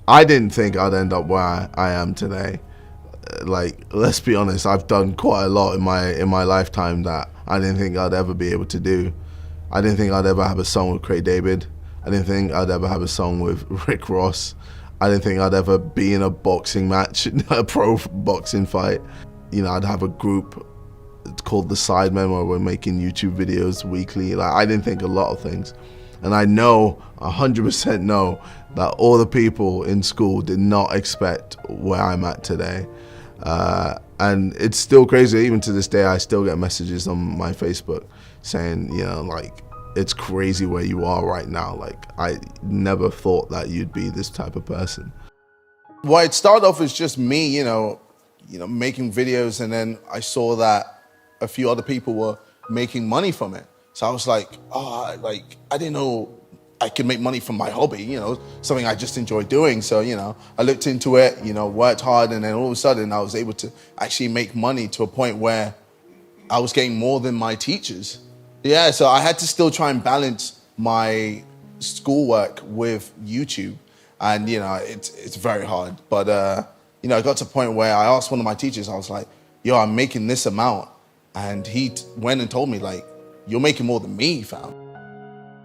I didn't think I'd end up where I am today. Like, let's be honest, I've done quite a lot in my lifetime that I didn't think I'd ever be able to do. I didn't think I'd ever have a song with Craig David. I didn't think I'd ever have a song with Rick Ross. I didn't think I'd ever be in a boxing match, a pro boxing fight. You know, I'd have a group called The Sidemen where we're making YouTube videos weekly. Like, I didn't think a lot of things. And I know, 100% know, that all the people in school did not expect where I'm at today. And it's still crazy, even to this day, I still get messages on my Facebook saying, you know, like, it's crazy where you are right now. Like, I never thought that you'd be this type of person. Well, it started off as just me, you know, making videos, and then I saw that a few other people were making money from it. So I was like, oh, like, I didn't know I could make money from my hobby, you know, something I just enjoy doing. So, you know, I looked into it, you know, worked hard, and then all of a sudden I was able to actually make money to a point where I was getting more than my teachers. Yeah, so I had to still try and balance my schoolwork with YouTube. And, you know, it's very hard. But, you know, I got to a point where I asked one of my teachers, I was like, yo, I'm making this amount. And he went and told me, like, you're making more than me, fam.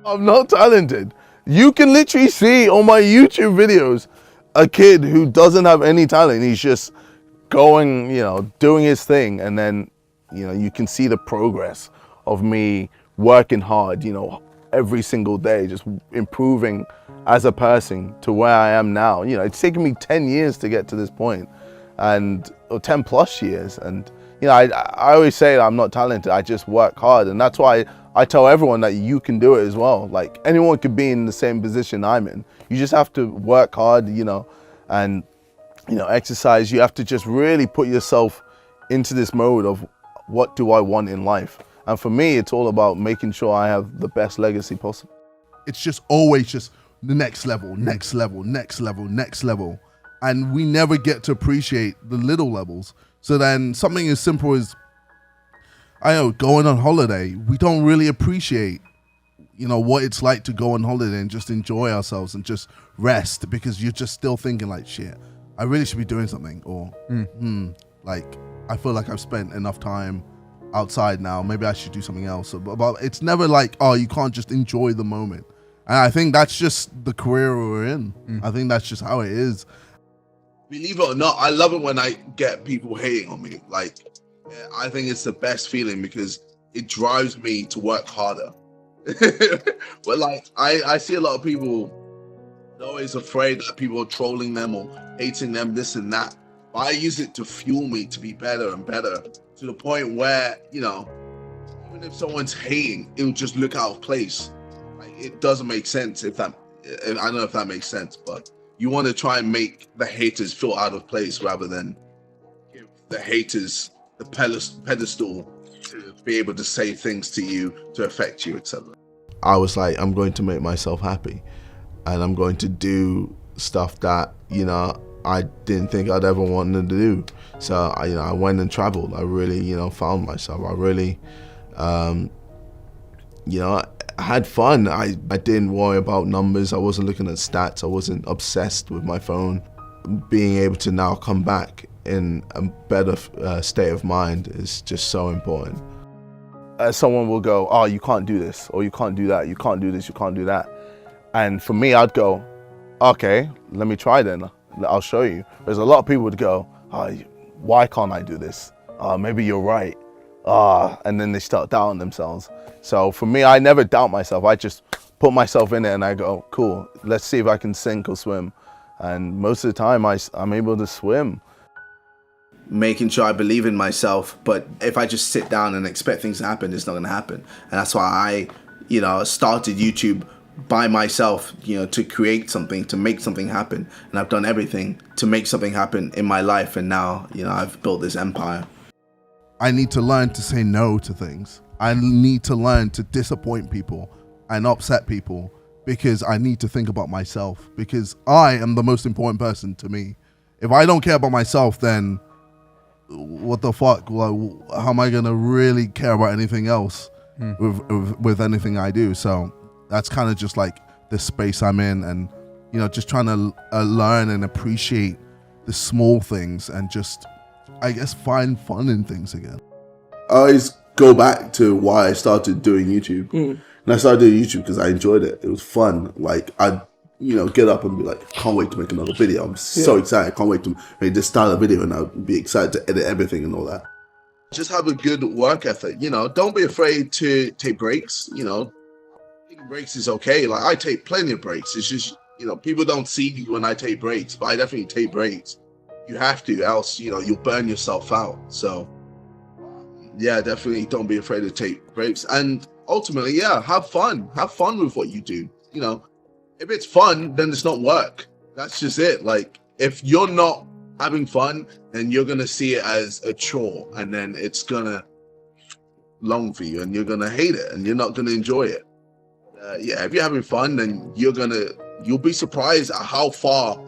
I'm not talented. You can literally see on my YouTube videos a kid who doesn't have any talent. He's just going, you know, doing his thing. And then, you know, you can see the progress of me working hard, you know, every single day, just improving as a person to where I am now. You know, it's taken me 10 years to get to this point, or 10 plus years. And, you know, I always say that I'm not talented, I just work hard. And that's why I tell everyone that you can do it as well. Like, anyone could be in the same position I'm in. You just have to work hard, you know, and, you know, exercise. You have to just really put yourself into this mode of what do I want in life. And for me, it's all about making sure I have the best legacy possible. It's just always just the next level, next level, next level, next level. And we never get to appreciate the little levels. So then something as simple as, I know, going on holiday, we don't really appreciate, you know, what it's like to go on holiday and just enjoy ourselves and just rest, because you're just still thinking like, shit, I really should be doing something. Or, like, I feel like I've spent enough time outside now, maybe I should do something else. But it's never like, oh, you can't just enjoy the moment. And I think that's just the career we're in. I think that's just how it is. Believe it or not, I love it when I get people hating on me. Like, yeah, I think it's the best feeling because it drives me to work harder. But like, I see a lot of people, they're always afraid that people are trolling them or hating them, this and that. But I use it to fuel me to be better and better, to the point where, you know, even if someone's hating, it'll just look out of place. Like, it doesn't make sense I don't know if that makes sense, but you want to try and make the haters feel out of place rather than give the haters the pedestal to be able to say things to you, to affect you, etc. I was like, I'm going to make myself happy, and I'm going to do stuff that, you know, I didn't think I'd ever wanted to do. So I went and traveled. I really, you know, found myself. I really, you know, I had fun. I didn't worry about numbers. I wasn't looking at stats. I wasn't obsessed with my phone. Being able to now come back in a better state of mind is just so important. Someone will go, oh, you can't do this, or you can't do that, you can't do this, you can't do that. And for me, I'd go, okay, let me try then. I'll show you. There's a lot of people would go, oh, why can't I do this? Maybe you're right. And then they start doubting themselves. So for me, I never doubt myself. I just put myself in it and I go, cool, let's see if I can sink or swim. And most of the time I'm able to swim. Making sure I believe in myself, but if I just sit down and expect things to happen, it's not gonna happen. And that's why I, you know, started YouTube by myself, you know, to create something, to make something happen. And I've done everything to make something happen in my life. And now, you know, I've built this empire. I need to learn to say no to things. I need to learn to disappoint people and upset people, because I need to think about myself, because I am the most important person to me. If I don't care about myself, then what the fuck? Like, how am I gonna really care about anything else with anything I do? So that's kind of just like the space I'm in, and you know, just trying to learn and appreciate the small things and just, I guess, find fun in things again. I always go back to why I started doing YouTube. And I started doing YouTube because I enjoyed it. It was fun. Like, I'd, you know, get up and be like, can't wait to make another video. I'm so excited. Can't wait to make this style of video, and I'd be excited to edit everything and all that. Just have a good work ethic, you know. Don't be afraid to take breaks, you know. Taking breaks is okay. Like, I take plenty of breaks. It's just, you know, people don't see me when I take breaks, but I definitely take breaks. You have to, else, you know, you'll burn yourself out. So, yeah, definitely don't be afraid to take breaks. And ultimately, yeah, have fun. Have fun with what you do. You know, if it's fun, then it's not work. That's just it. Like, if you're not having fun, then you're going to see it as a chore, and then it's going to long for you, and you're going to hate it, and you're not going to enjoy it. Yeah, if you're having fun, then you'll be surprised at how far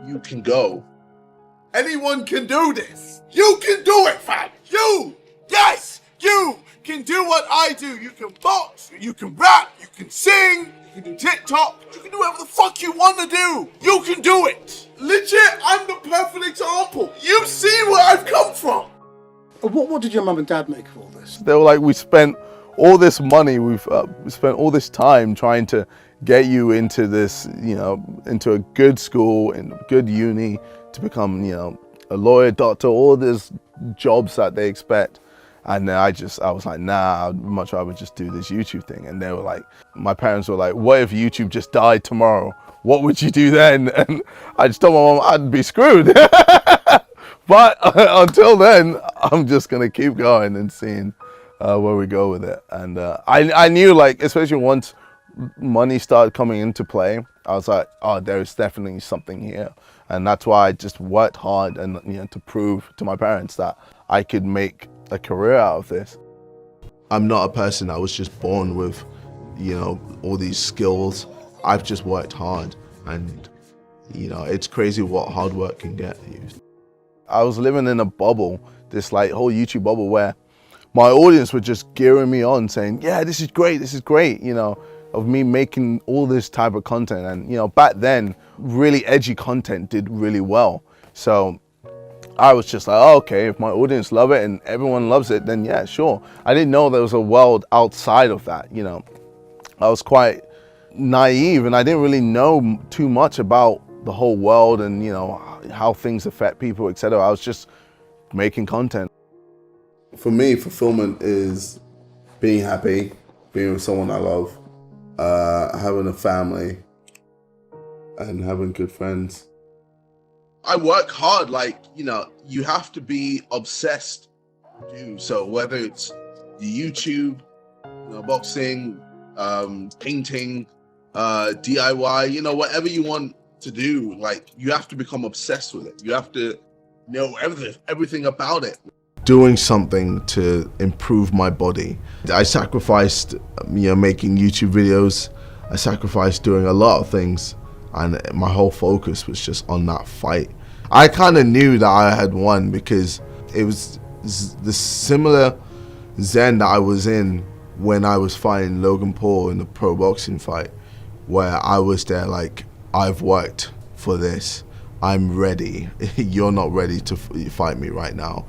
you can go. Anyone can do this. You can do it, fam. Yes, you can do what I do. You can box, you can rap, you can sing, you can do TikTok, you can do whatever the fuck you want to do. You can do it. Legit, I'm the perfect example. You've seen where I've come from. What did your mum and dad make of all this? They were like, we spent all this money, we've spent all this time trying to get you into this, you know, into a good school, in good uni, to become, you know, a lawyer, doctor, all these jobs that they expect. And I was like, nah, I'd much rather just do this YouTube thing. And they were like, my parents were like, what if YouTube just died tomorrow? What would you do then? And I just told my mom I'd be screwed. But until then, I'm just gonna keep going and seeing where we go with it. And I knew, like, especially once money started coming into play, I was like, oh, there's definitely something here. And that's why I just worked hard, and, you know, to prove to my parents that I could make a career out of this. I'm not a person that was just born with, you know, all these skills. I've just worked hard, and, you know, it's crazy what hard work can get you. I was living in a bubble, this like whole YouTube bubble, where my audience were just gearing me on, saying, yeah, this is great, you know, of me making all this type of content. And, you know, back then, really edgy content did really well. So I was just like, oh, okay, if my audience love it and everyone loves it, then yeah, sure. I didn't know there was a world outside of that, you know. I was quite naive, and I didn't really know too much about the whole world and, you know, how things affect people, etc. I was just making content. For me, fulfillment is being happy, being with someone I love, having a family, and having good friends. I work hard, like, you know, you have to be obsessed to do so, whether it's YouTube, you know, boxing, painting, DIY, you know, whatever you want to do, like, you have to become obsessed with it. You have to know everything about it. Doing something to improve my body. I sacrificed, you know, making YouTube videos. I sacrificed doing a lot of things, and my whole focus was just on that fight. I kind of knew that I had won because it was the similar zen that I was in when I was fighting Logan Paul in the pro boxing fight, where I was there like, I've worked for this, I'm ready, you're not ready to fight me right now.